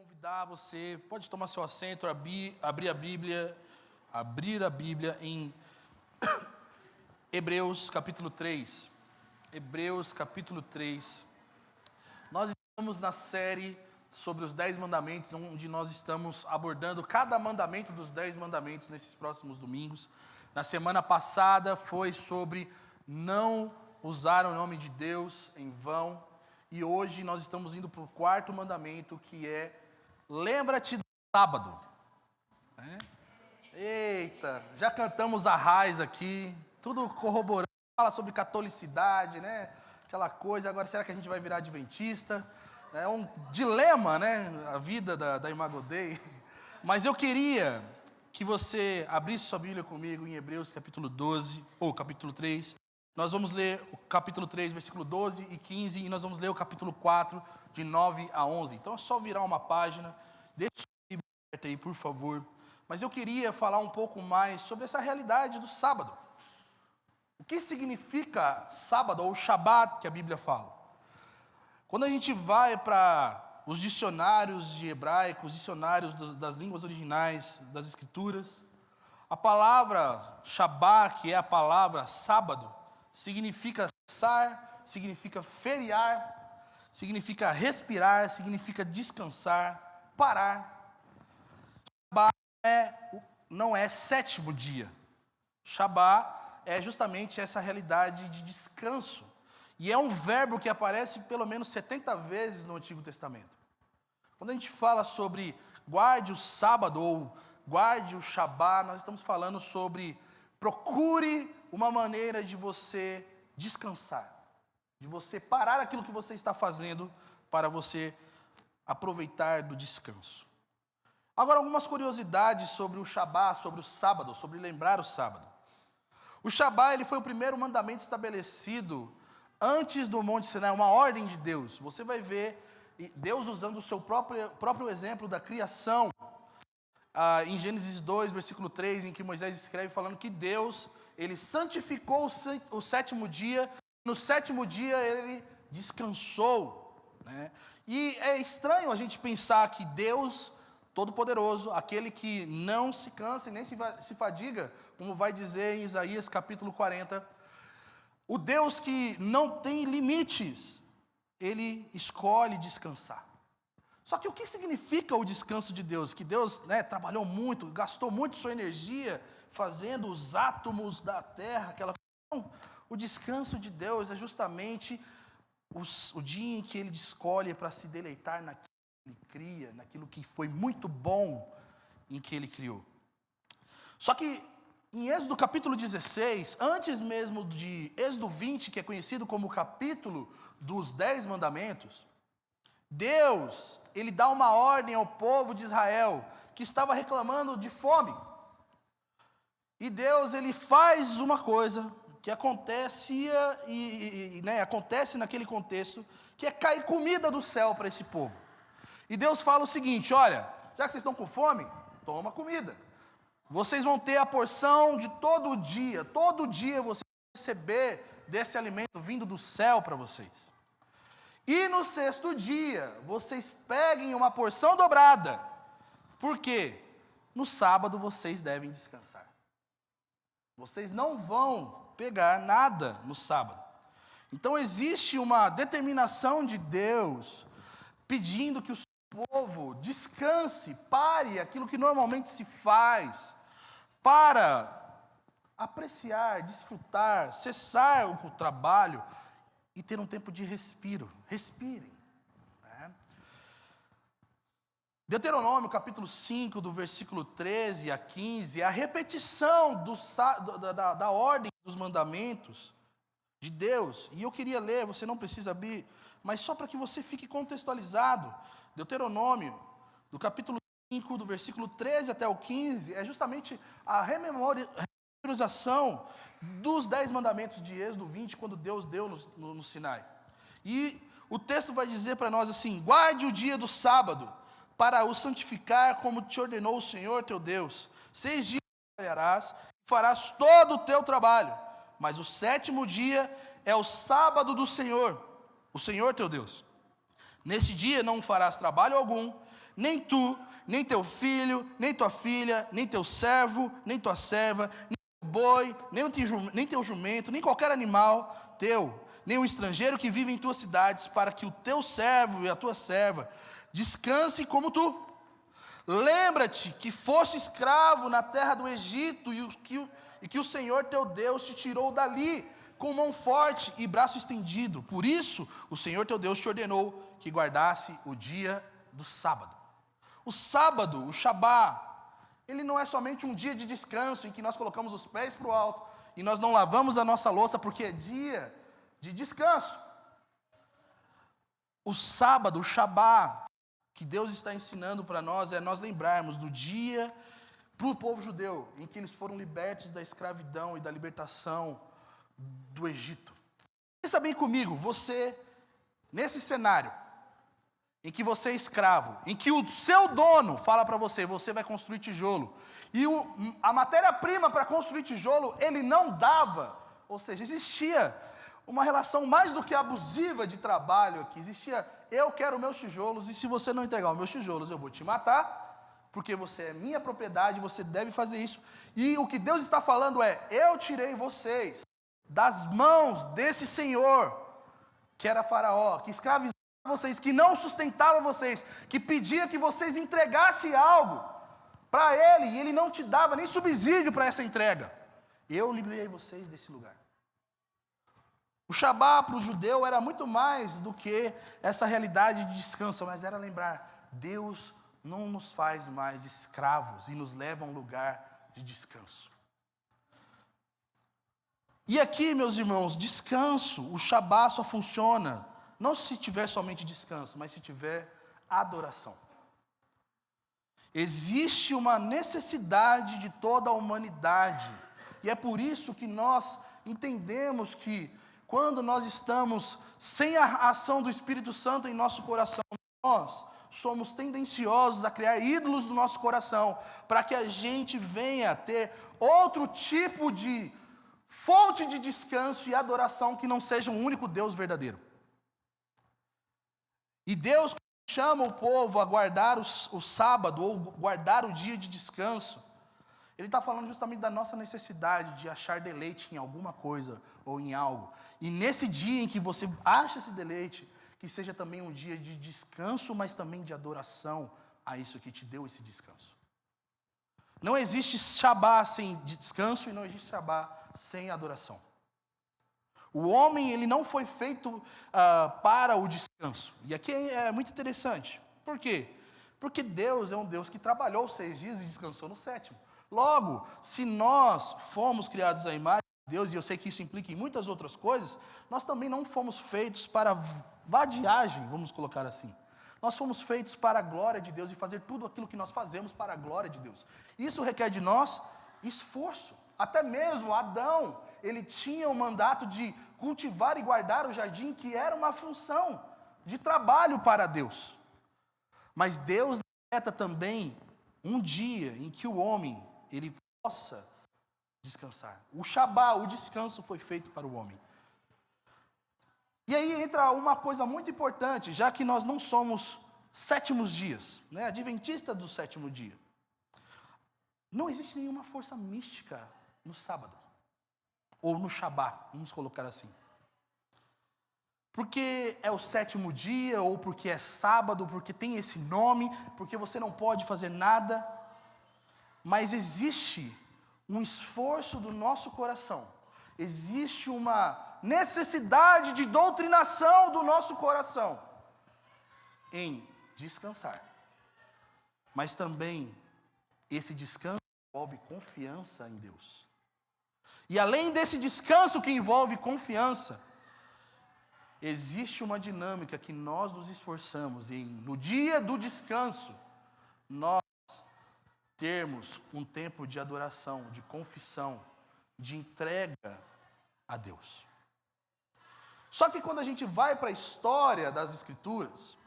convidar você, pode tomar seu assento, abrir a Bíblia em Hebreus capítulo 3. Hebreus capítulo 3. Nós estamos na série sobre os 10 mandamentos, onde nós estamos abordando cada mandamento dos 10 mandamentos nesses próximos domingos. Na semana passada foi sobre não usar o nome de Deus em vão. E hoje nós estamos indo para o quarto mandamento, que é lembra-te do sábado. Eita, já cantamos a raiz aqui, tudo corroborando, fala sobre catolicidade, né? Aquela coisa, agora será que a gente vai virar adventista? É um dilema, né? A vida da Imago Dei. Mas eu queria que você abrisse sua Bíblia comigo em Hebreus capítulo 12, ou capítulo 3. Nós vamos ler o capítulo 3, versículo 12 e 15, e nós vamos ler o capítulo 4, de 9 a 11. Então é só virar uma página, deixa a Bíblia aberta aí, por favor. Mas eu queria falar um pouco mais sobre essa realidade do sábado. O que significa sábado, ou Shabat, que a Bíblia fala? Quando a gente vai para os dicionários de hebraico, os dicionários das línguas originais, das escrituras, a palavra Shabat, que é a palavra sábado, significa cessar, significa feriar, significa respirar, significa descansar, parar. Shabat não é sétimo dia. Shabat é justamente essa realidade de descanso. E é um verbo que aparece pelo menos 70 vezes no Antigo Testamento. Quando a gente fala sobre guarde o sábado ou guarde o Shabat, nós estamos falando sobre procure uma maneira de você descansar, de você parar aquilo que você está fazendo para você aproveitar do descanso. Agora, algumas curiosidades sobre o Shabat, sobre o sábado, sobre lembrar o sábado. O Shabat ele foi o primeiro mandamento estabelecido antes do Monte Sinai, uma ordem de Deus. Você vai ver Deus usando o seu próprio exemplo da criação, em Gênesis 2, versículo 3, em que Moisés escreve falando que Deus, ele santificou o sétimo dia, no sétimo dia ele descansou, né? E é estranho a gente pensar que Deus Todo-Poderoso, aquele que não se cansa e nem se fadiga, como vai dizer em Isaías capítulo 40, o Deus que não tem limites, ele escolhe descansar. Só que o que significa o descanso de Deus? Que Deus, trabalhou muito, gastou muito sua energia fazendo os átomos da terra. Não, o descanso de Deus é justamente o dia em que Ele escolhe para se deleitar naquilo que Ele cria, naquilo que foi muito bom em que Ele criou. Só que em Êxodo capítulo 16, antes mesmo de Êxodo 20, que é conhecido como o capítulo dos 10 mandamentos, Deus, ele dá uma ordem ao povo de Israel, que estava reclamando de fome. E Deus, ele faz uma coisa que acontecia acontece naquele contexto, que é cair comida do céu para esse povo. E Deus fala o seguinte: olha, já que vocês estão com fome, toma comida. Vocês vão ter a porção de todo dia vocês vão receber desse alimento vindo do céu para vocês. E no sexto dia, vocês peguem uma porção dobrada. Por quê? No sábado vocês devem descansar. Vocês não vão pegar nada no sábado. Então existe uma determinação de Deus pedindo que o seu povo descanse, pare aquilo que normalmente se faz, para apreciar, desfrutar, cessar o trabalho e ter um tempo de respiro. Respirem. Deuteronômio, capítulo 5, do versículo 13 a 15, é a repetição da ordem dos mandamentos de Deus. E eu queria ler, você não precisa abrir, mas só para que você fique contextualizado. Deuteronômio, do capítulo 5, do versículo 13 até o 15, é justamente a memorização dos 10 mandamentos de Êxodo 20, quando Deus deu no Sinai. E o texto vai dizer para nós assim: guarde o dia do sábado, para o santificar como te ordenou o Senhor teu Deus. 6 dias trabalharás e farás todo o teu trabalho, mas o sétimo dia é o sábado do Senhor, o Senhor teu Deus. Nesse dia não farás trabalho algum, nem tu, nem teu filho, nem tua filha, nem teu servo, nem tua serva, nem teu boi, nem teu jumento, nem qualquer animal teu, nem o estrangeiro que vive em tuas cidades, para que o teu servo e a tua serva descanse como tu. Lembra-te que foste escravo na terra do Egito e que o Senhor teu Deus te tirou dali com mão forte e braço estendido. Por isso, o Senhor teu Deus te ordenou que guardasse o dia do sábado. O sábado, o Shabá, ele não é somente um dia de descanso em que nós colocamos os pés para o alto e nós não lavamos a nossa louça porque é dia de descanso. O sábado, o Shabá, que Deus está ensinando para nós é nós lembrarmos do dia para o povo judeu, em que eles foram libertos da escravidão e da libertação do Egito. Pensa bem comigo, você, nesse cenário, em que você é escravo, em que o seu dono fala para você, você vai construir tijolo, e a matéria-prima para construir tijolo, ele não dava, ou seja, existia uma relação mais do que abusiva de trabalho aqui, existia, eu quero meus tijolos, e se você não entregar os meus tijolos, eu vou te matar, porque você é minha propriedade, você deve fazer isso, e o que Deus está falando é, eu tirei vocês das mãos desse senhor, que era Faraó, que escravizava vocês, que não sustentava vocês, que pedia que vocês entregassem algo para ele, e ele não te dava nem subsídio para essa entrega. Eu liberei vocês desse lugar. O Shabá para o judeu era muito mais do que essa realidade de descanso, mas era lembrar, Deus não nos faz mais escravos e nos leva a um lugar de descanso. E aqui, meus irmãos, descanso, o Shabá só funciona, não se tiver somente descanso, mas se tiver adoração. Existe uma necessidade de toda a humanidade, e é por isso que nós entendemos que, quando nós estamos sem a ação do Espírito Santo em nosso coração, nós somos tendenciosos a criar ídolos no nosso coração, para que a gente venha ter outro tipo de fonte de descanso e adoração que não seja um único Deus verdadeiro. E Deus chama o povo a guardar o sábado, ou guardar o dia de descanso. Ele está falando justamente da nossa necessidade de achar deleite em alguma coisa ou em algo. E nesse dia em que você acha esse deleite, que seja também um dia de descanso, mas também de adoração a isso que te deu esse descanso. Não existe Shabá sem descanso e não existe Shabá sem adoração. O homem, ele não foi feito para o descanso. E aqui é muito interessante. Por quê? Porque Deus é um Deus que trabalhou 6 dias e descansou no 7º. Logo, se nós fomos criados à imagem de Deus, e eu sei que isso implica em muitas outras coisas, nós também não fomos feitos para vadiagem, vamos colocar assim. Nós fomos feitos para a glória de Deus e fazer tudo aquilo que nós fazemos para a glória de Deus. Isso requer de nós esforço. Até mesmo Adão, ele tinha o mandato de cultivar e guardar o jardim, que era uma função de trabalho para Deus. Mas Deus decreta também um dia em que o homem, ele possa descansar. O Shabá, o descanso foi feito para o homem. E aí entra uma coisa muito importante, já que nós não somos 7º dias, né, adventista do 7º dia. Não existe nenhuma força mística no sábado, ou no Shabá, vamos colocar assim. Porque é o 7º dia, ou porque é sábado, porque tem esse nome, porque você não pode fazer nada. Mas existe um esforço do nosso coração, existe uma necessidade de doutrinação do nosso coração em descansar. Mas também esse descanso envolve confiança em Deus. E além desse descanso que envolve confiança, existe uma dinâmica que nós nos esforçamos em, no dia do descanso, nós termos um tempo de adoração, de confissão, de entrega a Deus. Só que quando a gente vai para a história das Escrituras,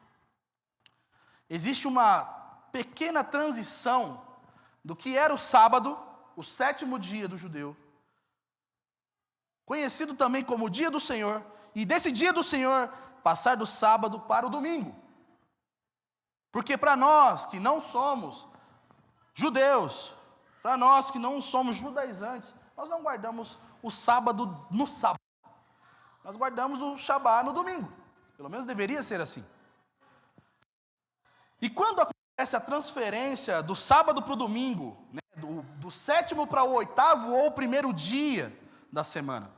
existe uma pequena transição do que era o sábado, o 7º dia do judeu, conhecido também como o dia do Senhor, e desse dia do Senhor passar do sábado para o domingo. Porque para nós que não somos judeus, para nós que não somos judaizantes, nós não guardamos o sábado no sábado. Nós guardamos o Shabá no domingo. Pelo menos deveria ser assim. E quando acontece a transferência do sábado para o domingo, né, do sétimo para o oitavo ou o primeiro dia da semana,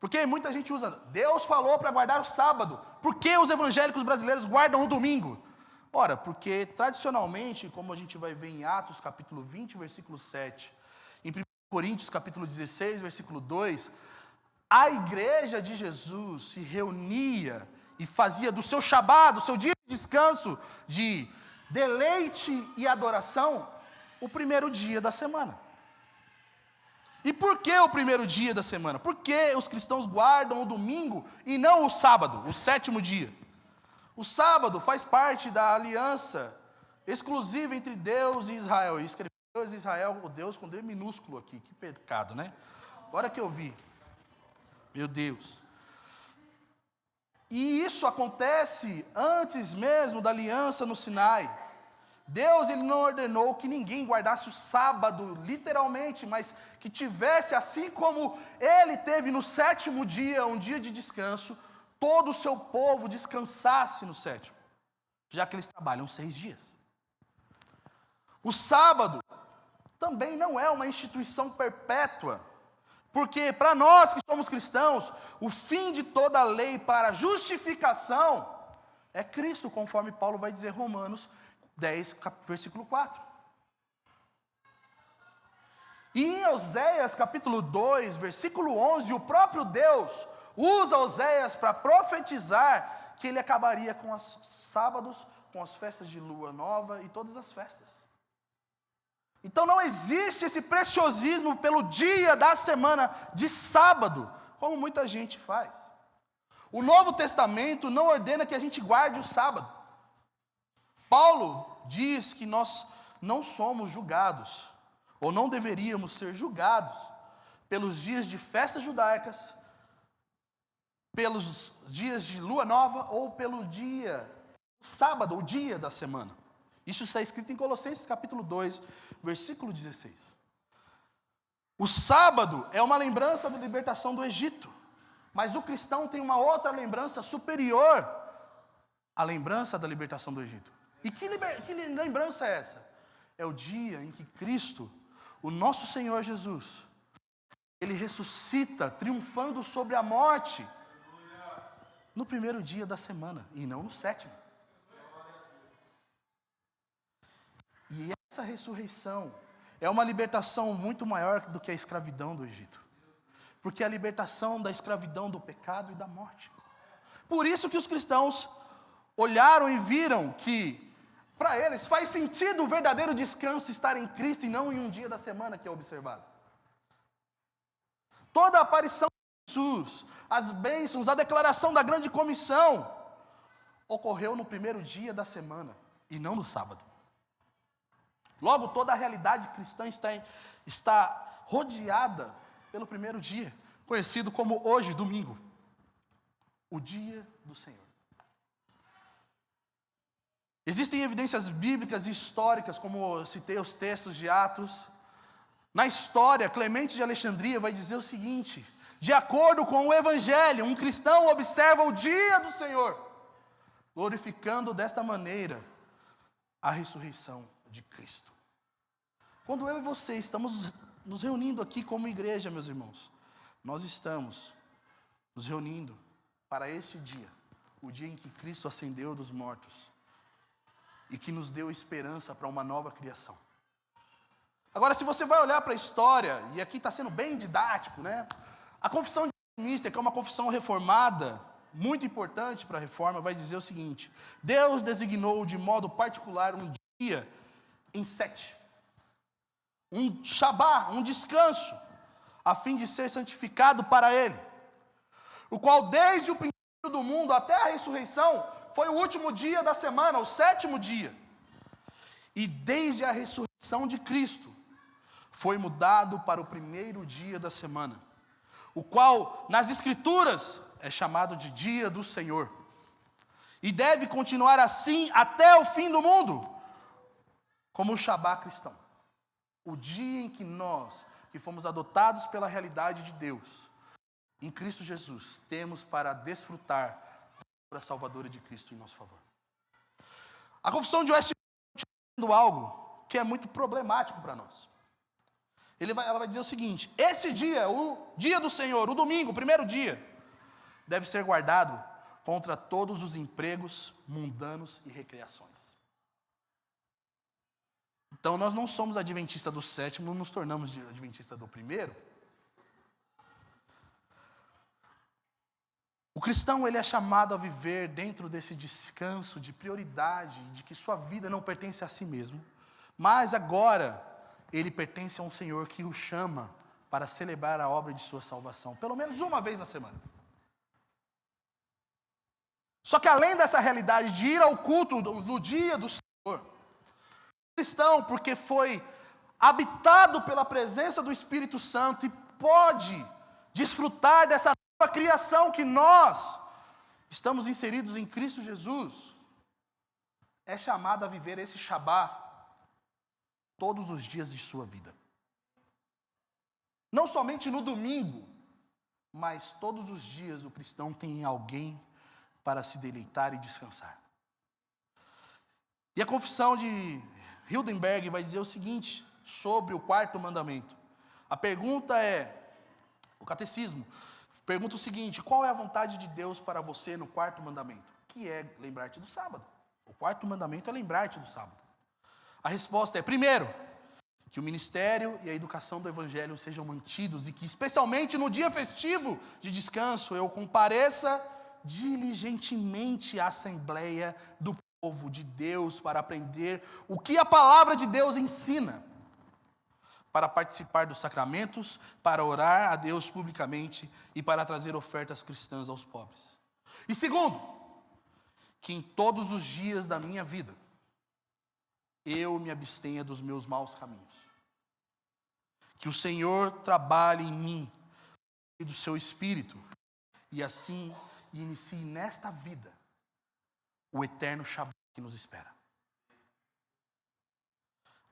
porque muita gente usa, Deus falou para guardar o sábado, por que os evangélicos brasileiros guardam o domingo? Ora, porque tradicionalmente, como a gente vai ver em Atos capítulo 20, versículo 7, em 1 Coríntios capítulo 16, versículo 2, a igreja de Jesus se reunia e fazia do seu Shabá, do seu dia de descanso, de deleite e adoração, o primeiro dia da semana. E por que o primeiro dia da semana? Por que os cristãos guardam o domingo e não o sábado, o sétimo dia? O sábado faz parte da aliança exclusiva entre Deus e Israel. E escreveu Deus e Israel, o Deus com D minúsculo aqui. Que pecado, né? Agora que eu vi. Meu Deus. E isso acontece antes mesmo da aliança no Sinai. Deus, ele não ordenou que ninguém guardasse o sábado, literalmente, mas que tivesse, assim como ele teve no sétimo dia, um dia de descanso, todo o seu povo descansasse no sétimo, já que eles trabalham 6 dias. O sábado também não é uma instituição perpétua, porque para nós que somos cristãos, o fim de toda a lei para justificação é Cristo, conforme Paulo vai dizer em Romanos 10, versículo 4. E em Oséias capítulo 2, versículo 11, o próprio Deus usa Oséias para profetizar que ele acabaria com os sábados, com as festas de lua nova e todas as festas. Então não existe esse preciosismo pelo dia da semana de sábado, como muita gente faz. O Novo Testamento não ordena que a gente guarde o sábado. Paulo diz que nós não somos julgados, ou não deveríamos ser julgados, pelos dias de festas judaicas, pelos dias de lua nova, ou pelo dia, sábado, o dia da semana. Isso está escrito em Colossenses capítulo 2, versículo 16. O sábado é uma lembrança da libertação do Egito, mas o cristão tem uma outra lembrança superior à lembrança da libertação do Egito. E que lembrança é essa? É o dia em que Cristo, o nosso Senhor Jesus, ele ressuscita, triunfando sobre a morte, no primeiro dia da semana, e não no sétimo. E essa ressurreição é uma libertação muito maior do que a escravidão do Egito. Porque é a libertação da escravidão do pecado e da morte. Por isso que os cristãos olharam e viram que, para eles, faz sentido o verdadeiro descanso estar em Cristo e não em um dia da semana que é observado. Toda a aparição de Jesus, as bênçãos, a declaração da grande comissão, ocorreu no primeiro dia da semana e não no sábado. Logo, toda a realidade cristã está rodeada pelo primeiro dia, conhecido como hoje, domingo, o dia do Senhor. Existem evidências bíblicas e históricas, como eu citei os textos de Atos. Na história, Clemente de Alexandria vai dizer o seguinte: de acordo com o Evangelho, um cristão observa o dia do Senhor, glorificando desta maneira a ressurreição de Cristo. Quando eu e você estamos nos reunindo aqui como igreja, meus irmãos, nós estamos nos reunindo para esse dia, o dia em que Cristo ascendeu dos mortos e que nos deu esperança para uma nova criação. Agora, se você vai olhar para a história, e aqui está sendo bem didático, né? A confissão de Westminster, que é uma confissão reformada, muito importante para a reforma, vai dizer o seguinte: Deus designou de modo particular um dia em 7, um Shabá, um descanso, a fim de ser santificado para Ele, o qual desde o princípio do mundo até a ressurreição foi o último dia da semana, o 7º dia. E desde a ressurreição de Cristo foi mudado para o primeiro dia da semana, o qual nas Escrituras é chamado de dia do Senhor. E deve continuar assim até o fim do mundo, como o Shabá cristão. O dia em que nós, que fomos adotados pela realidade de Deus, em Cristo Jesus, temos para desfrutar da obra salvadora de Cristo em nosso favor. A confissão de Westminster está dizendo algo que é muito problemático para nós. Ela vai dizer o seguinte: esse dia, o dia do Senhor, o domingo, o primeiro dia, deve ser guardado contra todos os empregos mundanos e recreações. Então nós não somos adventistas do sétimo, nos tornamos adventistas do primeiro. O cristão, ele é chamado a viver dentro desse descanso de prioridade, de que sua vida não pertence a si mesmo, mas agora ele pertence a um Senhor que o chama para celebrar a obra de sua salvação, pelo menos uma vez na semana. Só que além dessa realidade de ir ao culto no dia do Senhor, o cristão, porque foi habitado pela presença do Espírito Santo e pode desfrutar dessa nova criação que nós estamos inseridos em Cristo Jesus, é chamado a viver esse Shabá todos os dias de sua vida. Não somente no domingo, mas todos os dias o cristão tem alguém para se deleitar e descansar. E a confissão de Hildenberg vai dizer o seguinte sobre o quarto mandamento. A pergunta é, o catecismo pergunta o seguinte: qual é a vontade de Deus para você no quarto mandamento? Que é lembrar-te do sábado. O quarto mandamento é lembrar-te do sábado. A resposta é, primeiro, que o ministério e a educação do evangelho sejam mantidos e que, especialmente no dia festivo de descanso, eu compareça diligentemente à Assembleia do povo de Deus para aprender o que a palavra de Deus ensina, para participar dos sacramentos, para orar a Deus publicamente e para trazer ofertas cristãs aos pobres. E segundo, que em todos os dias da minha vida eu me abstenha dos meus maus caminhos. Que o Senhor trabalhe em mim e do seu Espírito e assim inicie nesta vida o eterno Shabá que nos espera.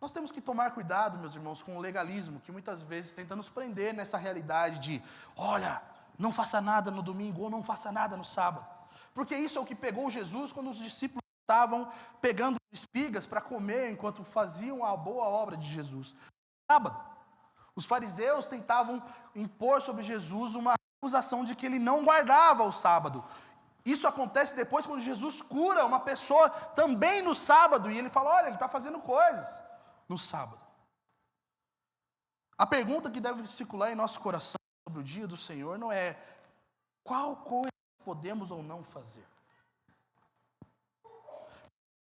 Nós temos que tomar cuidado, meus irmãos, com o legalismo que muitas vezes tenta nos prender nessa realidade de, olha, não faça nada no domingo ou não faça nada no sábado. Porque isso é o que pegou Jesus quando os discípulos estavam pegando espigas para comer enquanto faziam a boa obra de Jesus. Sábado, os fariseus tentavam impor sobre Jesus uma acusação de que ele não guardava o sábado. Isso acontece depois quando Jesus cura uma pessoa também no sábado e ele fala, olha, ele está fazendo coisas no sábado. A pergunta que deve circular em nosso coração sobre o dia do Senhor não é qual coisa podemos ou não fazer.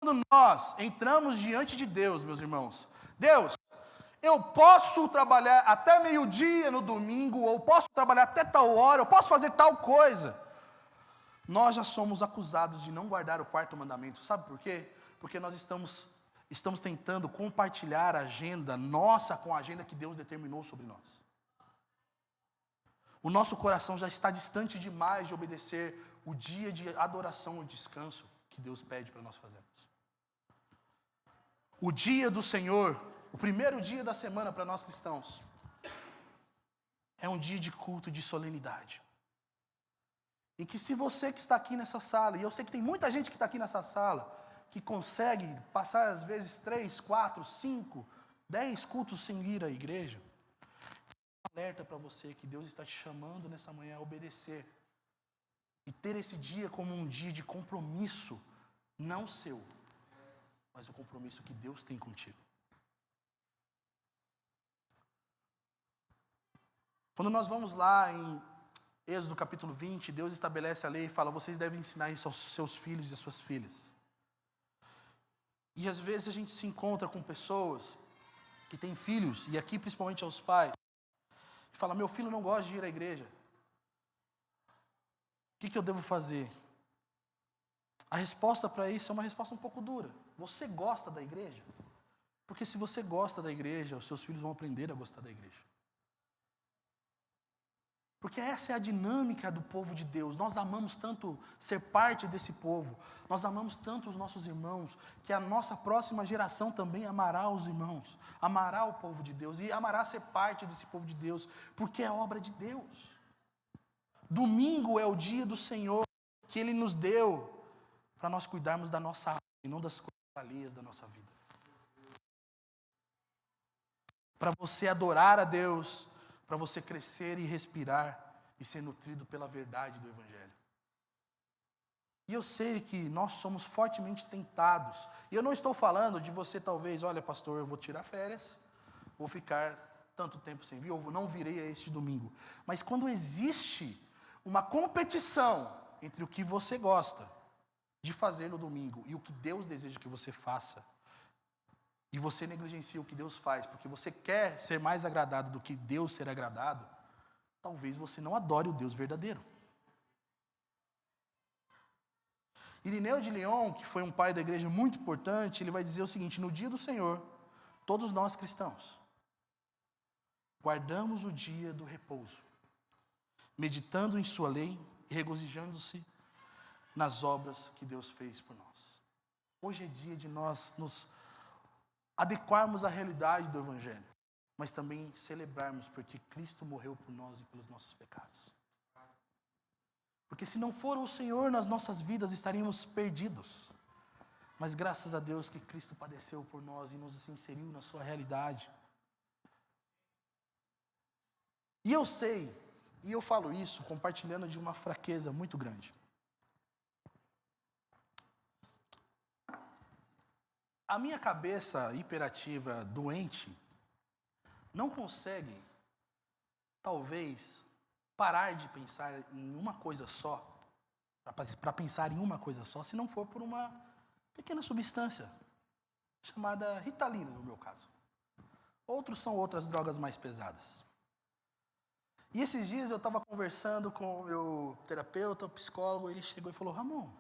Quando nós entramos diante de Deus, meus irmãos, Deus, eu posso trabalhar até meio-dia no domingo, ou posso trabalhar até tal hora, eu posso fazer tal coisa. Nós já somos acusados de não guardar o quarto mandamento. Sabe por quê? Porque nós estamos tentando compartilhar a agenda nossa com a agenda que Deus determinou sobre nós. O nosso coração já está distante demais de obedecer o dia de adoração e descanso que Deus pede para nós fazermos. O dia do Senhor, o primeiro dia da semana para nós cristãos, é um dia de culto e de solenidade. Em que se você que está aqui nessa sala, e eu sei que tem muita gente que está aqui nessa sala, que consegue passar às vezes 3, 4, 5, 10 cultos sem ir à igreja, alerta para você que Deus está te chamando nessa manhã a obedecer. E ter esse dia como um dia de compromisso, não seu, mas o compromisso que Deus tem contigo. Quando nós vamos lá em Êxodo capítulo 20, Deus estabelece a lei e fala, vocês devem ensinar isso aos seus filhos e às suas filhas. E às vezes a gente se encontra com pessoas que têm filhos, e aqui principalmente aos pais, e fala, meu filho não gosta de ir à igreja. O que eu devo fazer? A resposta para isso é uma resposta um pouco dura. Você gosta da igreja? Porque se você gosta da igreja, os seus filhos vão aprender a gostar da igreja. Porque essa é a dinâmica do povo de Deus. Nós amamos tanto ser parte desse povo. Nós amamos tanto os nossos irmãos, que a nossa próxima geração também amará os irmãos, amará o povo de Deus e amará ser parte desse povo de Deus, porque é obra de Deus. Domingo é o dia do Senhor que Ele nos deu para nós cuidarmos da nossa alma e não das coisas alheias da nossa vida. Para você adorar a Deus, para você crescer e respirar e ser nutrido pela verdade do Evangelho. E eu sei que nós somos fortemente tentados. E eu não estou falando de você talvez, olha pastor, eu vou tirar férias, vou ficar tanto tempo sem vir, ou não virei a este domingo. Mas quando existe uma competição entre o que você gosta de fazer no domingo e o que Deus deseja que você faça, e você negligencia o que Deus faz, porque você quer ser mais agradado do que Deus ser agradado, talvez você não adore o Deus verdadeiro. Irineu de Lyon, que foi um pai da igreja muito importante, ele vai dizer o seguinte: no dia do Senhor, todos nós cristãos guardamos o dia do repouso, meditando em sua lei e regozijando-se nas obras que Deus fez por nós. Hoje é dia de nós nos adequarmos à realidade do Evangelho, mas também celebrarmos porque Cristo morreu por nós e pelos nossos pecados. Porque se não for o Senhor nas nossas vidas, estaríamos perdidos. Mas graças a Deus que Cristo padeceu por nós e nos inseriu na sua realidade. E eu sei, e eu falo isso compartilhando de uma fraqueza muito grande. A minha cabeça hiperativa, doente, não consegue, talvez, parar de pensar em uma coisa só, para pensar em uma coisa só, se não for por uma pequena substância, chamada Ritalina, no meu caso. Outros são outras drogas mais pesadas. E esses dias eu estava conversando com o meu terapeuta, o psicólogo, ele chegou e falou: Ramon,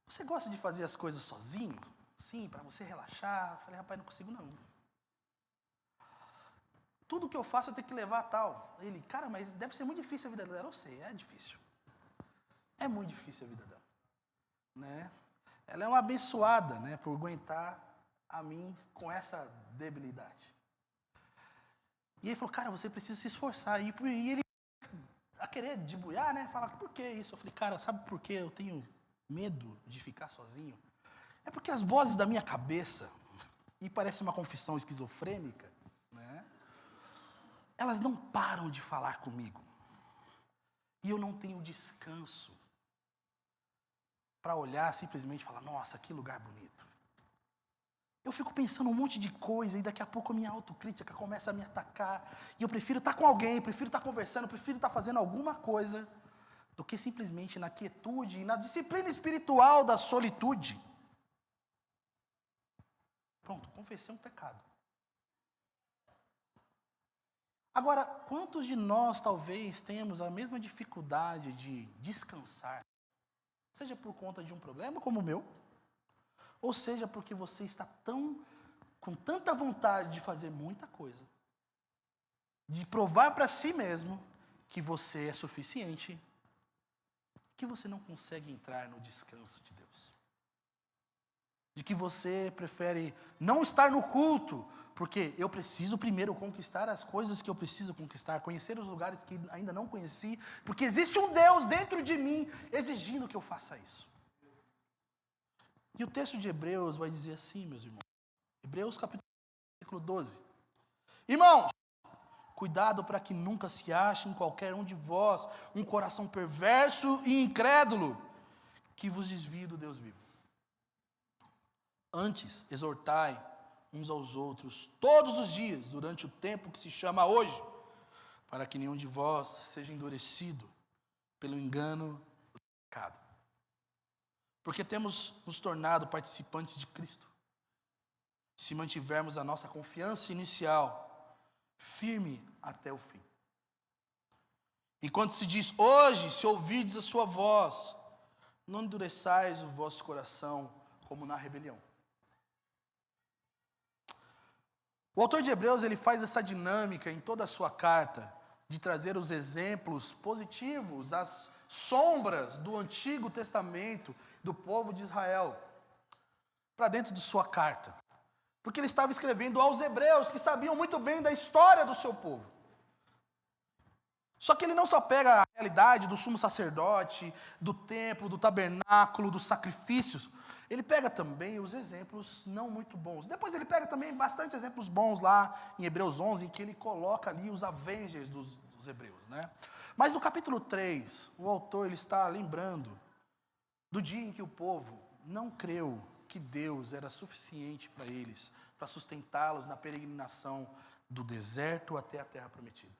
você gosta de fazer as coisas sozinho? Sim, para você relaxar. Eu falei: rapaz, não consigo não. Tudo que eu faço eu tenho que levar a tal. Ele: cara, mas deve ser muito difícil a vida dela. Eu sei, é difícil. É muito difícil a vida dela. Né? Ela é uma abençoada, né, por aguentar a mim com essa debilidade. E ele falou: cara, você precisa se esforçar. E ele, a querer debuiar, né, falar: por que isso? Eu falei: cara, sabe por que eu tenho medo de ficar sozinho? É porque as vozes da minha cabeça, e parece uma confissão esquizofrênica, né, elas não param de falar comigo. E eu não tenho descanso para olhar simplesmente e falar: nossa, que lugar bonito. Eu fico pensando um monte de coisa e daqui a pouco a minha autocrítica começa a me atacar. E eu prefiro estar com alguém, prefiro estar conversando, prefiro estar fazendo alguma coisa do que simplesmente na quietude e na disciplina espiritual da solitude. Pronto, confessei um pecado. Agora, quantos de nós talvez tenhamos a mesma dificuldade de descansar? Seja por conta de um problema como o meu, ou seja porque você está com tanta vontade de fazer muita coisa, de provar para si mesmo que você é suficiente, que você não consegue entrar no descanso de Deus. De que você prefere não estar no culto, porque eu preciso primeiro conquistar as coisas que eu preciso conquistar, conhecer os lugares que ainda não conheci, porque existe um Deus dentro de mim exigindo que eu faça isso. E o texto de Hebreus vai dizer assim, meus irmãos. Hebreus capítulo 12. Irmãos, cuidado para que nunca se ache em qualquer um de vós um coração perverso e incrédulo que vos desvie do Deus vivo. Antes, exortai uns aos outros todos os dias, durante o tempo que se chama hoje, para que nenhum de vós seja endurecido pelo engano do pecado. Porque temos nos tornado participantes de Cristo, se mantivermos a nossa confiança inicial firme até o fim. Enquanto se diz: hoje, se ouvirdes a sua voz, não endureçais o vosso coração como na rebelião. O autor de Hebreus, ele faz essa dinâmica em toda a sua carta, de trazer os exemplos positivos, as sombras do Antigo Testamento, do povo de Israel, para dentro de sua carta. Porque ele estava escrevendo aos hebreus, que sabiam muito bem da história do seu povo. Só que ele não só pega a realidade do sumo sacerdote, do templo, do tabernáculo, dos sacrifícios, ele pega também os exemplos não muito bons. Depois ele pega também bastante exemplos bons lá em Hebreus 11, em que ele coloca ali os Avengers dos hebreus, né? Mas no capítulo 3, o autor ele está lembrando do dia em que o povo não creu que Deus era suficiente para eles, para sustentá-los na peregrinação do deserto até a terra prometida.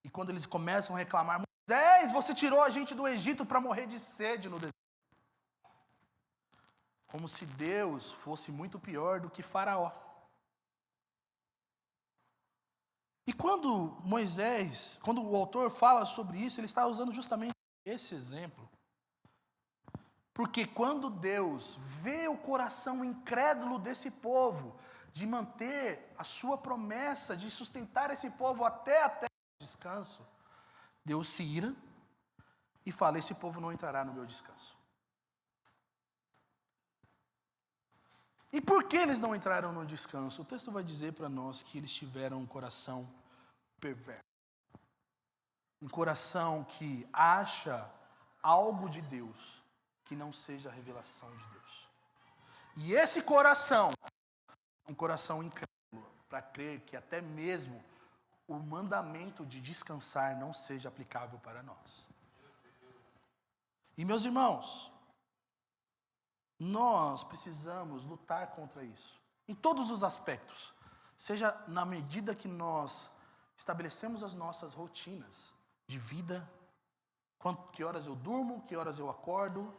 E quando eles começam a reclamar, Moisés, você tirou a gente do Egito para morrer de sede no deserto. Como se Deus fosse muito pior do que Faraó. E quando o autor fala sobre isso, ele está usando justamente esse exemplo. Porque quando Deus vê o coração incrédulo desse povo, de manter a sua promessa, de sustentar esse povo até a terra do descanso, Deus se ira e fala, esse povo não entrará no meu descanso. E por que eles não entraram no descanso? O texto vai dizer para nós que eles tiveram um coração perverso. Um coração que acha algo de Deus que não seja a revelação de Deus. E esse coração, um coração incrédulo, para crer que até mesmo o mandamento de descansar não seja aplicável para nós. E meus irmãos, nós precisamos lutar contra isso, em todos os aspectos, seja na medida que nós estabelecemos as nossas rotinas de vida, que horas eu durmo, que horas eu acordo,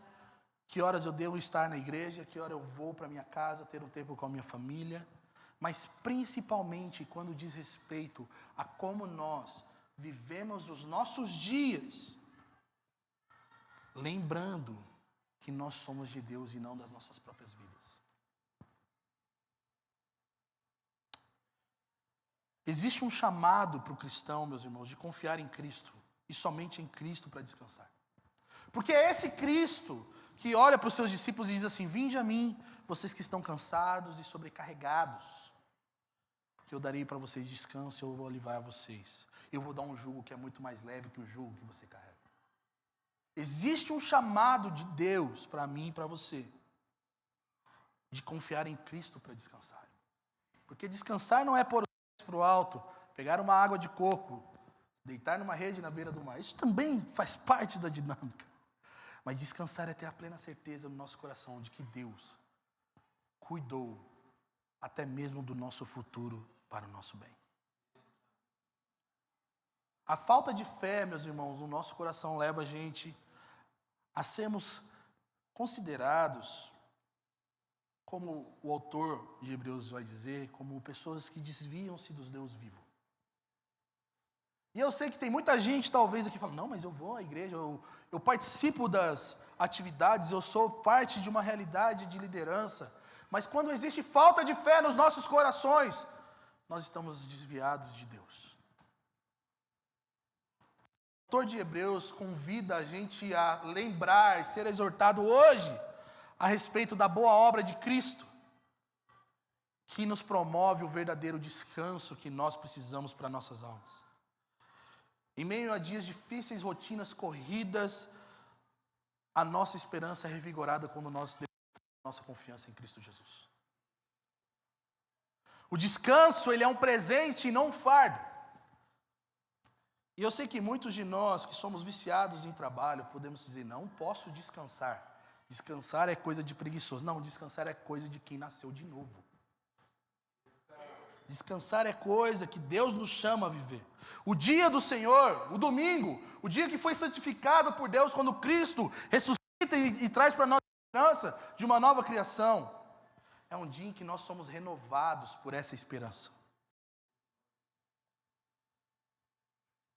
que horas eu devo estar na igreja, que hora eu vou para minha casa, ter um tempo com a minha família, mas principalmente quando diz respeito a como nós vivemos os nossos dias, lembrando que nós somos de Deus e não das nossas próprias vidas. Existe um chamado para o cristão, meus irmãos, de confiar em Cristo, e somente em Cristo para descansar. Porque é esse Cristo que olha para os seus discípulos e diz assim, vinde a mim, vocês que estão cansados e sobrecarregados, que eu darei para vocês descanso, eu vou aliviar vocês. Eu vou dar um jugo que é muito mais leve que o jugo que você carrega. Existe um chamado de Deus para mim e para você, de confiar em Cristo para descansar. Porque descansar não é pôr os pés para o alto, pegar uma água de coco, deitar numa rede na beira do mar. Isso também faz parte da dinâmica. Mas descansar é ter a plena certeza no nosso coração de que Deus cuidou até mesmo do nosso futuro para o nosso bem. A falta de fé, meus irmãos, no nosso coração leva a gente a sermos considerados, como o autor de Hebreus vai dizer, como pessoas que desviam-se do Deus vivo. E eu sei que tem muita gente, talvez, aqui falando, não, mas eu vou à igreja, eu participo das atividades, eu sou parte de uma realidade de liderança. Mas quando existe falta de fé nos nossos corações, nós estamos desviados de Deus. O autor de Hebreus convida a gente a lembrar, ser exortado hoje, a respeito da boa obra de Cristo, que nos promove o verdadeiro descanso que nós precisamos para nossas almas. Em meio a dias difíceis, rotinas corridas, a nossa esperança é revigorada quando nós depositamos nossa confiança em Cristo Jesus. O descanso, ele é um presente e não um fardo. E eu sei que muitos de nós que somos viciados em trabalho, podemos dizer, não posso descansar. Descansar é coisa de preguiçoso. Não, descansar é coisa de quem nasceu de novo. Descansar é coisa que Deus nos chama a viver. O dia do Senhor, o domingo, o dia que foi santificado por Deus, quando Cristo ressuscita e traz para nós a esperança de uma nova criação, é um dia em que nós somos renovados por essa esperança.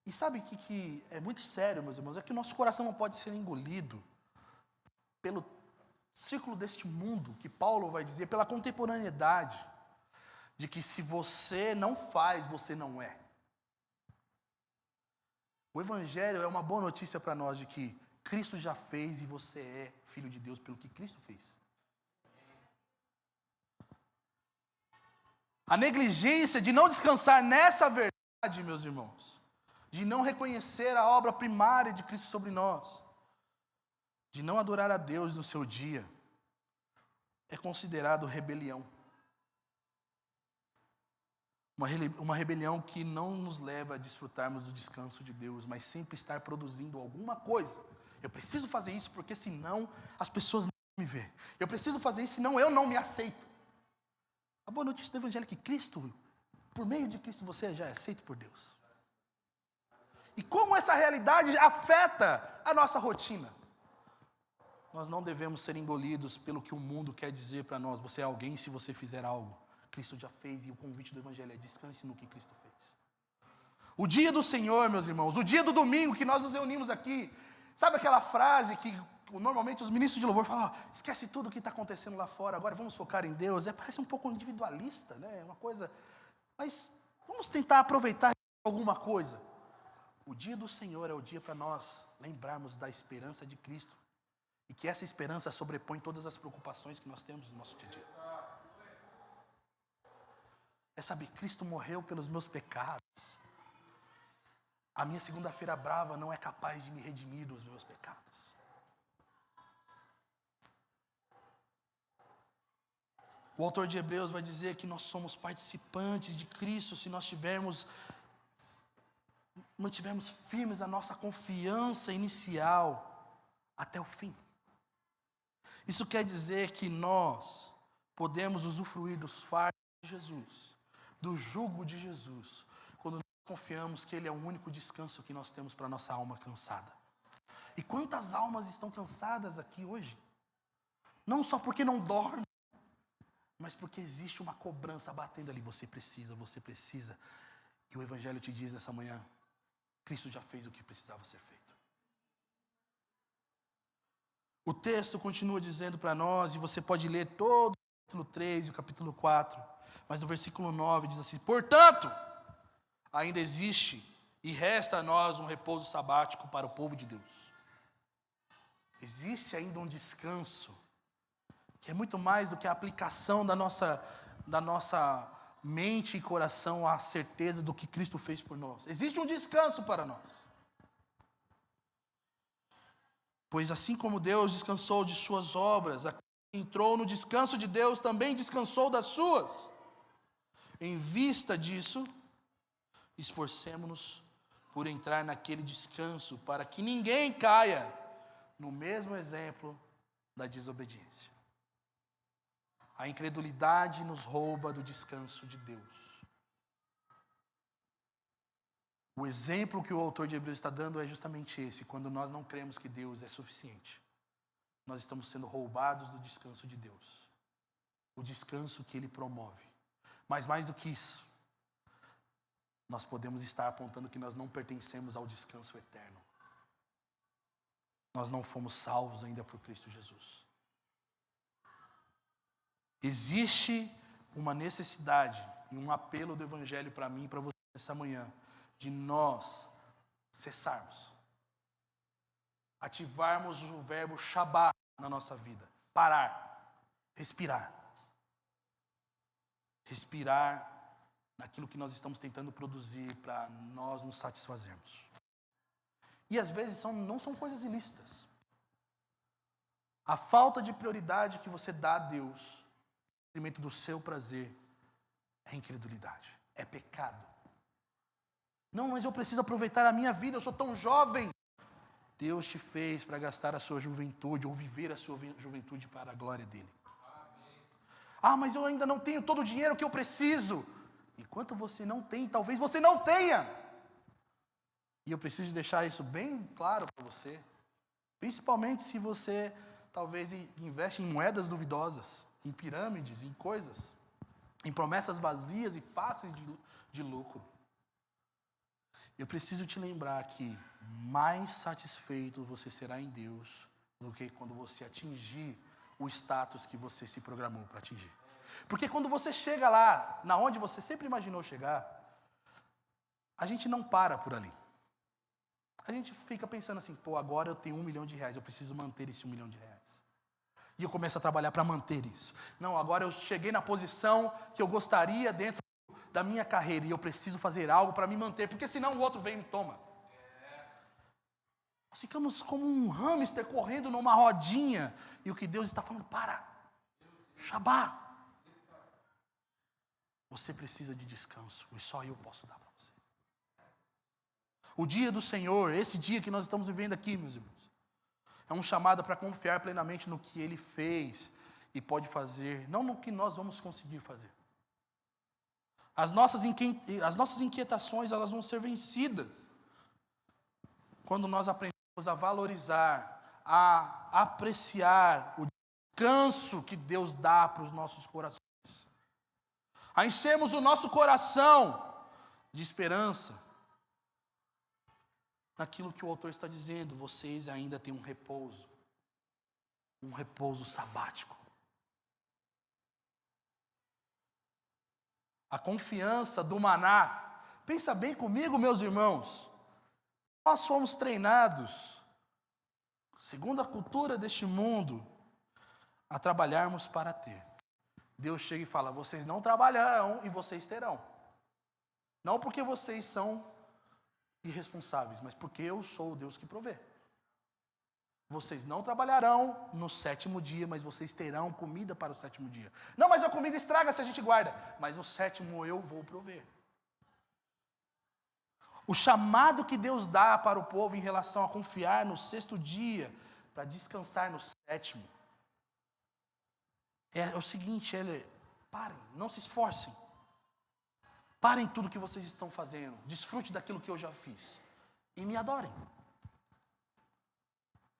E sabe que é muito sério, meus irmãos, é que o nosso coração não pode ser engolido pelo círculo deste mundo, que Paulo vai dizer, pela contemporaneidade, de que se você não faz, você não é. O Evangelho é uma boa notícia para nós de que Cristo já fez e você é filho de Deus pelo que Cristo fez. A negligência de não descansar nessa verdade, meus irmãos, de não reconhecer a obra primária de Cristo sobre nós, de não adorar a Deus no seu dia, é considerado rebelião. Uma rebelião que não nos leva a desfrutarmos do descanso de Deus, mas sempre estar produzindo alguma coisa. Eu preciso fazer isso porque senão as pessoas não vão me ver. Eu preciso fazer isso senão eu não me aceito. A boa notícia do Evangelho é que Cristo, por meio de Cristo, você já é aceito por Deus. E como essa realidade afeta a nossa rotina? Nós não devemos ser engolidos pelo que o mundo quer dizer para nós. Você é alguém se você fizer algo. Cristo já fez, e o convite do Evangelho é: descanse no que Cristo fez. O dia do Senhor, meus irmãos, o dia do domingo que nós nos reunimos aqui, sabe aquela frase que normalmente os ministros de louvor falam: esquece tudo o que está acontecendo lá fora, agora vamos focar em Deus. Parece um pouco individualista, né? Uma coisa, mas vamos tentar aproveitar alguma coisa. O dia do Senhor é o dia para nós lembrarmos da esperança de Cristo, e que essa esperança sobrepõe todas as preocupações que nós temos no nosso dia a dia. É saber, Cristo morreu pelos meus pecados. A minha segunda-feira brava não é capaz de me redimir dos meus pecados. O autor de Hebreus vai dizer que nós somos participantes de Cristo se nós mantivermos firmes a nossa confiança inicial até o fim. Isso quer dizer que nós podemos usufruir dos fardos de Jesus, do jugo de Jesus, quando nós confiamos que Ele é o único descanso que nós temos para a nossa alma cansada. E quantas almas estão cansadas aqui hoje? Não só porque não dormem, mas porque existe uma cobrança batendo ali. Você precisa. E o Evangelho te diz nessa manhã: Cristo já fez o que precisava ser feito. O texto continua dizendo para nós, e você pode ler todo o capítulo 3 e o capítulo 4, mas no versículo 9 diz assim: portanto, ainda existe e resta a nós um repouso sabático para o povo de Deus. Existe ainda um descanso, que é muito mais do que a aplicação da nossa mente e coração à certeza do que Cristo fez por nós. Existe um descanso para nós. Pois assim como Deus descansou de suas obras, aquele que entrou no descanso de Deus também descansou das suas. Em vista disso, esforcemo-nos por entrar naquele descanso, para que ninguém caia no mesmo exemplo da desobediência. A incredulidade nos rouba do descanso de Deus. O exemplo que o autor de Hebreus está dando é justamente esse: quando nós não cremos que Deus é suficiente, nós estamos sendo roubados do descanso de Deus, o descanso que Ele promove. Mas mais do que isso, nós podemos estar apontando que nós não pertencemos ao descanso eterno. Nós não fomos salvos ainda por Cristo Jesus. Existe uma necessidade e um apelo do Evangelho para mim e para você nessa manhã, de nós cessarmos, ativarmos o verbo Shabá na nossa vida. Parar, respirar. Respirar naquilo que nós estamos tentando produzir para nós nos satisfazermos. E às vezes não são coisas ilícitas. A falta de prioridade que você dá a Deus, em detrimento do seu prazer, é incredulidade, é pecado. Não, mas eu preciso aproveitar a minha vida, eu sou tão jovem. Deus te fez para gastar a sua juventude, ou viver a sua juventude para a glória dEle. Ah, mas eu ainda não tenho todo o dinheiro que eu preciso. Enquanto você não tem, talvez você não tenha. E eu preciso deixar isso bem claro para você. Principalmente se você talvez investe em moedas duvidosas, em pirâmides, em coisas, em promessas vazias e fáceis de lucro. Eu preciso te lembrar que mais satisfeito você será em Deus do que quando você atingir o status que você se programou para atingir. Porque quando você chega lá, na onde você sempre imaginou chegar, a gente não para por ali. a gente fica pensando assim, pô, agora eu tenho R$ 1 milhão, eu preciso manter esse R$ 1 milhão. E eu começo a trabalhar para manter isso. Não, agora eu cheguei na posição que eu gostaria dentro da minha carreira e eu preciso fazer algo para me manter, porque senão o outro vem e me toma. Nós ficamos como um hamster correndo numa rodinha. E o que Deus está falando, para, Shabá. Você precisa de descanso e só eu posso dar para você. O dia do Senhor, esse dia que nós estamos vivendo aqui, meus irmãos, é um chamado para confiar plenamente no que Ele fez e pode fazer, não no que nós vamos conseguir fazer. As nossas inquietações, elas vão ser vencidas quando nós aprendemos a valorizar, a apreciar o descanso que Deus dá para os nossos corações. A enchermos o nosso coração de esperança naquilo que o autor está dizendo. Vocês ainda têm um repouso sabático. A confiança do maná. Pensa bem comigo, meus irmãos. Nós fomos treinados, segundo a cultura deste mundo, a trabalharmos para ter. Deus chega e fala, vocês não trabalharão e vocês terão. Não porque vocês são irresponsáveis, mas porque eu sou o Deus que provê. Vocês não trabalharão no 7º dia, mas vocês terão comida para o 7º dia. Não, mas a comida estraga se a gente guarda. Mas no 7º eu vou prover. O chamado que Deus dá para o povo em relação a confiar no 6º dia, para descansar no 7º, é o seguinte, parem, não se esforcem. Parem tudo que vocês estão fazendo. Desfrute daquilo que eu já fiz. E me adorem.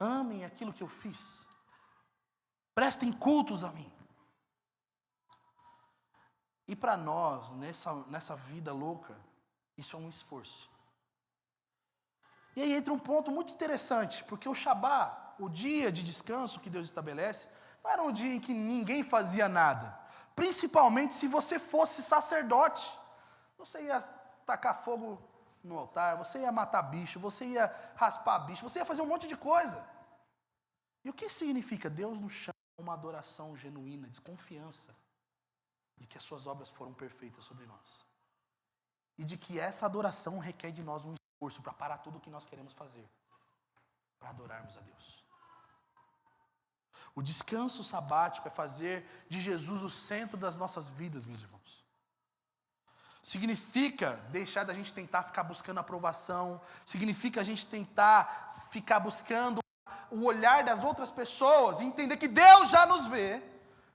Amem aquilo que eu fiz. Prestem cultos a mim. E para nós, nessa vida louca, isso é um esforço. E aí entra um ponto muito interessante, porque o Shabá, o dia de descanso que Deus estabelece, não era um dia em que ninguém fazia nada. Principalmente se você fosse sacerdote. Você ia tacar fogo no altar, você ia matar bicho, você ia raspar bicho, você ia fazer um monte de coisa. E o que significa? Deus nos chama a uma adoração genuína, de confiança, de que as suas obras foram perfeitas sobre nós. E de que essa adoração requer de nós um esforço para parar tudo o que nós queremos fazer, para adorarmos a Deus. O descanso sabático é fazer de Jesus o centro das nossas vidas, meus irmãos. Significa deixar da gente tentar ficar buscando aprovação, significa a gente tentar ficar buscando o olhar das outras pessoas e entender que Deus já nos vê.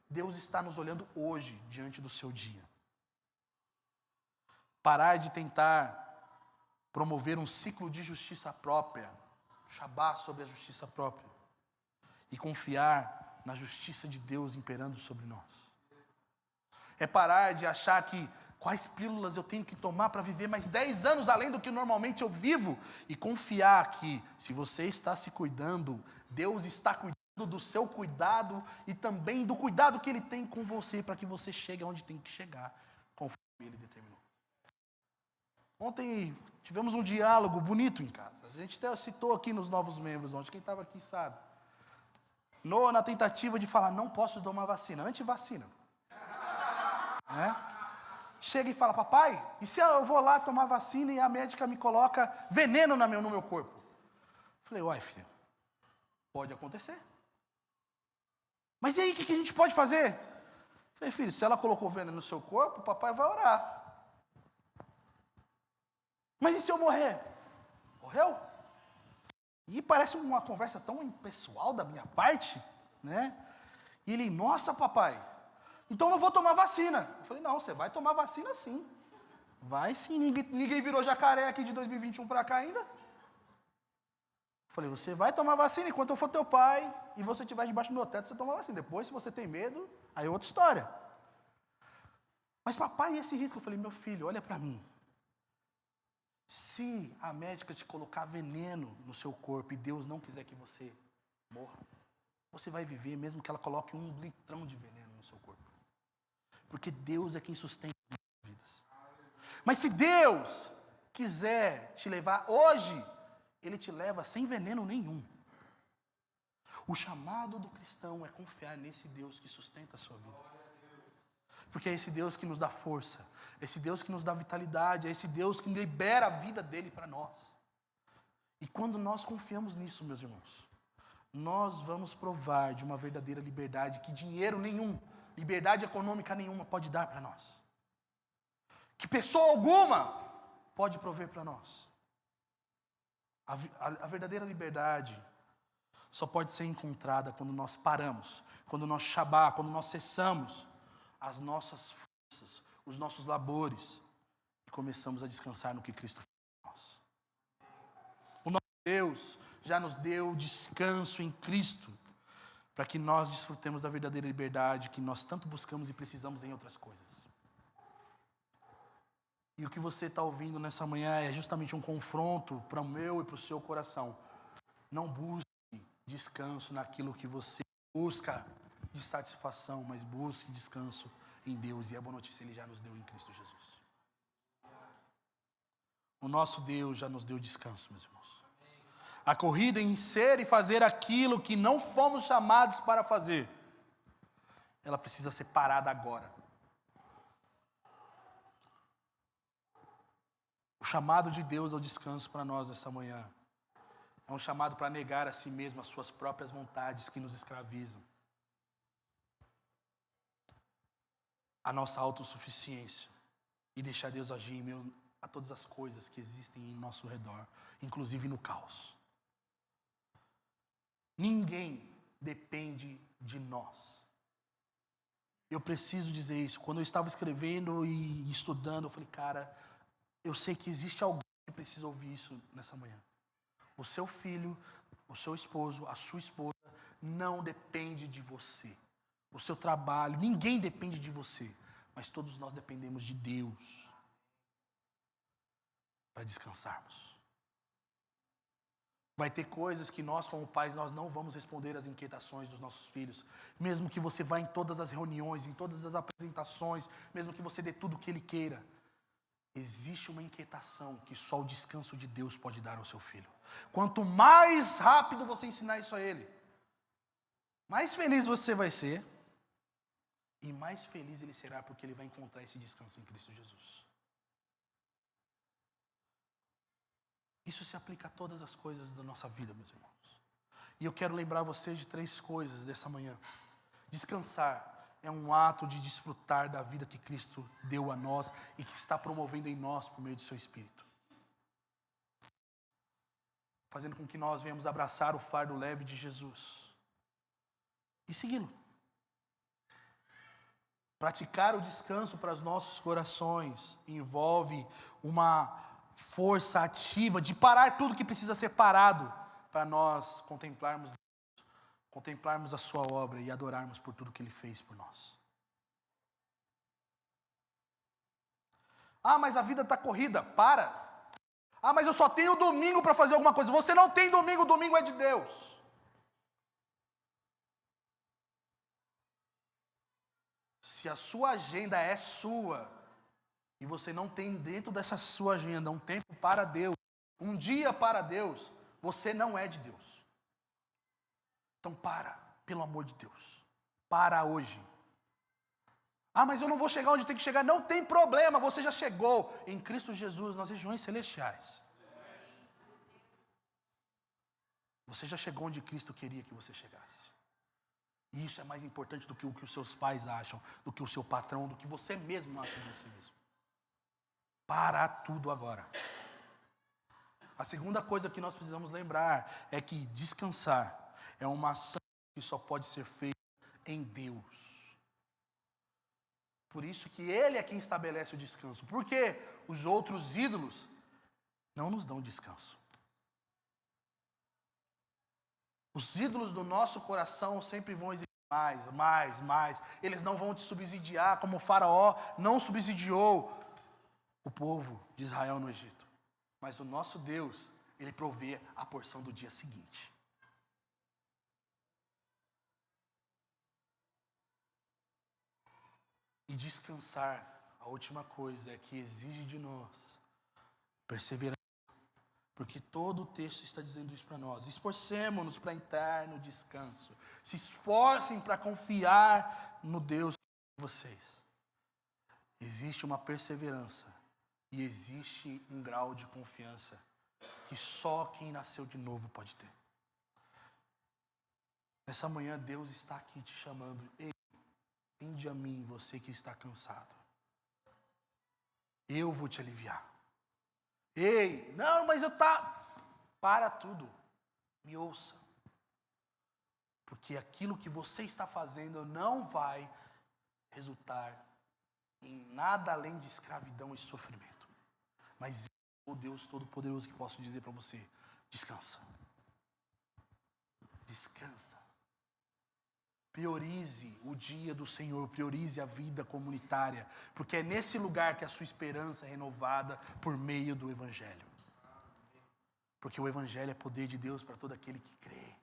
Deus está nos olhando hoje, diante do seu dia. Parar de tentar promover um ciclo de justiça própria, Shabá sobre a justiça própria, e confiar na justiça de Deus imperando sobre nós. É parar de achar que quais pílulas eu tenho que tomar para viver mais 10 anos além do que normalmente eu vivo, e confiar que, se você está se cuidando, Deus está cuidando do seu cuidado e também do cuidado que Ele tem com você, para que você chegue onde tem que chegar, conforme Ele determinou. Ontem tivemos um diálogo bonito em casa. A gente até citou aqui nos novos membros ontem, quem estava aqui sabe. Na tentativa de falar, não posso tomar vacina, antivacina. Chega e fala, papai, e se eu vou lá tomar vacina e a médica me coloca veneno no meu corpo? Falei, uai, filho, pode acontecer. Mas e aí, o que a gente pode fazer? Falei, filho, se ela colocou veneno no seu corpo, o papai vai orar. Mas e se eu morrer? Morreu? E parece uma conversa tão impessoal da minha parte, né? E ele, nossa, papai, então eu não vou tomar vacina. Eu falei, não, você vai tomar vacina sim. Vai sim, ninguém virou jacaré aqui de 2021 para cá ainda. Eu falei, você vai tomar vacina enquanto eu for teu pai e você estiver debaixo do meu teto, você toma vacina. Depois, se você tem medo, aí é outra história. Mas papai, e esse risco? Eu falei, meu filho, olha para mim. Se a médica te colocar veneno no seu corpo e Deus não quiser que você morra, você vai viver mesmo que ela coloque 1 litrão de veneno no seu corpo. Porque Deus é quem sustenta as nossas vidas. Mas se Deus quiser te levar hoje ele te leva sem veneno nenhum. O chamado do cristão é confiar nesse Deus que sustenta a sua vida. Porque é esse Deus que nos dá força, é esse Deus que nos dá vitalidade, é esse Deus que libera a vida dele para nós. E quando nós confiamos nisso, meus irmãos, nós vamos provar de uma verdadeira liberdade que dinheiro nenhum, liberdade econômica nenhuma pode dar para nós. Que pessoa alguma pode prover para nós. A verdadeira liberdade só pode ser encontrada quando nós paramos, quando nós quando nós cessamos as nossas forças, os nossos labores e começamos a descansar no que Cristo fez por nós. O nosso Deus já nos deu descanso em Cristo para que nós desfrutemos da verdadeira liberdade que nós tanto buscamos e precisamos em outras coisas. E o que você está ouvindo nessa manhã é justamente um confronto para o meu e para o seu coração. Não busque descanso naquilo que você busca de satisfação, mas busque descanso em Deus. E a boa notícia Ele já nos deu em Cristo Jesus. O nosso Deus já nos deu descanso, meus irmãos. A corrida em ser e fazer aquilo que não fomos chamados para fazer, ela precisa ser parada agora. O chamado de Deus ao descanso para nós essa manhã é um chamado para negar a si mesmo as suas próprias vontades que nos escravizam. A nossa autossuficiência e deixar Deus agir em meio a todas as coisas que existem em nosso redor, inclusive no caos. Ninguém depende de nós. Eu preciso dizer isso. Quando eu estava escrevendo e estudando, eu falei, cara, eu sei que existe alguém que precisa ouvir isso nessa manhã. O seu filho, o seu esposo, a sua esposa não depende de você. O seu trabalho, ninguém depende de você. Mas todos nós dependemos de Deus para descansarmos. Vai ter coisas que nós, como pais, nós não vamos responder às inquietações dos nossos filhos. Mesmo que você vá em todas as reuniões, em todas as apresentações, mesmo que você dê tudo o que ele queira. Existe uma inquietação que só o descanso de Deus pode dar ao seu filho. Quanto mais rápido você ensinar isso a ele, mais feliz você vai ser e mais feliz ele será porque ele vai encontrar esse descanso em Cristo Jesus. Isso se aplica a todas as coisas da nossa vida, meus irmãos. E eu quero lembrar vocês de 3 coisas dessa manhã. Descansar é um ato de desfrutar da vida que Cristo deu a nós e que está promovendo em nós por meio do seu Espírito. Fazendo com que nós venhamos abraçar o fardo leve de Jesus e segui-lo. Praticar o descanso para os nossos corações envolve uma força ativa de parar tudo que precisa ser parado para nós contemplarmos a sua obra e adorarmos por tudo que Ele fez por nós. Ah, mas a vida está corrida. Para. Ah, mas eu só tenho domingo para fazer alguma coisa. Você não tem domingo, o domingo é de Deus. Se a sua agenda é sua, e você não tem dentro dessa sua agenda um tempo para Deus, um dia para Deus, você não é de Deus. Então para, pelo amor de Deus. Para hoje. Ah, mas eu não vou chegar onde tem que chegar. Não tem problema, você já chegou em Cristo Jesus nas regiões celestiais. Você já chegou onde Cristo queria que você chegasse. E isso é mais importante do que o que os seus pais acham, do que o seu patrão, do que você mesmo acha de você mesmo. Para tudo agora. A segunda coisa que nós precisamos lembrar é que descansar é uma ação que só pode ser feita em Deus. Por isso que Ele é quem estabelece o descanso. Porque os outros ídolos não nos dão descanso. Os ídolos do nosso coração sempre vão exigir mais. Eles não vão te subsidiar como o Faraó não subsidiou o povo de Israel no Egito. Mas o nosso Deus, Ele provê a porção do dia seguinte. E descansar, a última coisa é que exige de nós perseverança, Porque todo o texto está dizendo isso para nós. Esforcemo-nos para entrar no descanso. Se esforcem para confiar no Deus de vocês. Existe uma perseverança e existe um grau de confiança que só quem nasceu de novo pode ter. Nessa manhã Deus está aqui te chamando. Ei, vinde a mim, você que está cansado. Eu vou te aliviar. Ei, não, mas para tudo. Me ouça. Porque aquilo que você está fazendo não vai resultar em nada além de escravidão e sofrimento. Mas eu, Deus Todo-Poderoso, que posso dizer para você, descansa. Descansa. Priorize o dia do Senhor, priorize a vida comunitária, porque é nesse lugar que a sua esperança é renovada por meio do Evangelho. Porque o Evangelho é poder de Deus para todo aquele que crê.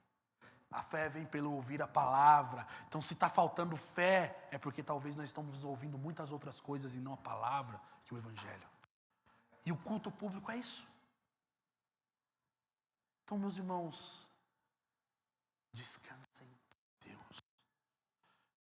A fé vem pelo ouvir a palavra. Então, se está faltando fé, é porque talvez nós estamos ouvindo muitas outras coisas e não a palavra, que é o Evangelho. E o culto público é isso. Então, meus irmãos,